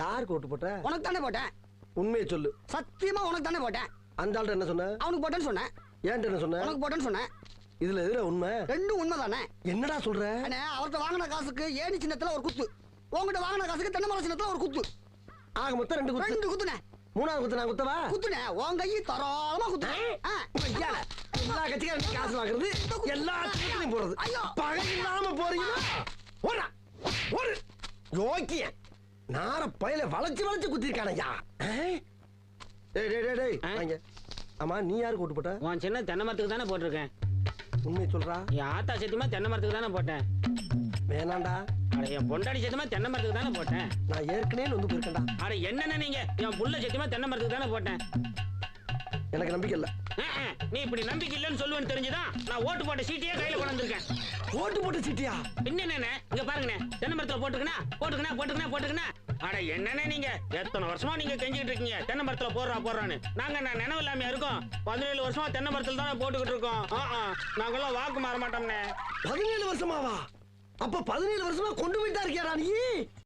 யாருக்கு ஓட்டு போட்ட? உனக்கு தானே போட்டேன். உண்மையை சொல்லு. சத்தியமா உனக்கு தானே போட்டேன். அந்த ஆள்கிட்ட என்ன சொன்ன? அவனுக்கு போட்டேன்னு சொன்னேன். ஏன்ட்ட என்ன சொன்ன? உனக்கு போட்டேன்னு சொன்னேன். இதுல எதுல உண்மை? ரெண்டும் உண்மை தானே. என்னடா சொல்ற? அண்ணே, அவர்கிட்ட வாங்கின காசுக்கு ஏணி சின்னத்துல ஒரு குத்து, உங்ககிட்ட வாங்கின காசுக்கு தென்னை மரம் சின்னத்துல ஒரு குத்து. ஆக மொத்தம் 2 குத்து. 2 குத்துனே. மூணாவது குத்து நான் குத்தவா? குத்துனே, உன் கையை தரோளமா குத்துனே. எல்லா கட்சிக்காரன் காசு வாங்குறது, எல்லா கட்சியும் போறது. பகை இல்லாம போறீங்களா? ஓடா ஓடு. யோக்கிய நார பயில வளைச்சு வளைச்சு குத்திருக்கானயா. டேய் டேய் டேய் டேய் வாங்க. ஆமா, நீ யாருக்கு ஓட்டு போட்ட? உன் சின்ன தென்னை மரத்துக்கு தானே போட்டிருக்கேன். உண்மையை சொல்றா? என் ஆத்தா சத்தியமா தென்னை மரத்துக்கு தானே போட்டேன். வேணாண்டா. அட என் பொண்டாடி சத்தியமா தென்னை மரத்துக்கு தானே போட்டேன். நான் ஏற்கனவே வந்து போயிருக்கேன்டா. அட என்னென்ன நீங்க, என் புள்ள சத்தியமா தென்னை மரத்துக்கு தானே போட்டேன். எனக்கு நம்பிக்கை இல்ல. நீ இப்படி நம்பிக்கை இல்லைன்னு சொல்லுவேன்னு தெரிஞ்சுதான் நான் ஓட்டு போட்ட சீட்டையே கையில கொண்டு வந்திருக்கேன். ஓட்டு போட்ட சீட்டியா? என்னென்ன இங்க பாருங்கண்ணே, தென்னை மரத்துல போட்டுக்கணா போட்டுக்கணா போட்டுக்கணா போட்டுக்கணா. அட என்னென்ன நீங்க எத்தனை வருஷமா நீங்க கெஞ்சிட்டு இருக்கீங்க தென்னை மரத்துல போடுறான்னு. நாங்க நினைவு இல்லாம இருக்கோம். 17 வருஷமா தென்னை மரத்துல தானே போட்டுக்கிட்டு இருக்கோம். நாங்கெல்லாம் வாக்கு மாற மாட்டோம்னே. 17 வருஷமாவா? அப்ப 17 வருஷமா கொண்டு போயிட்டா இருக்கியாடா நீ?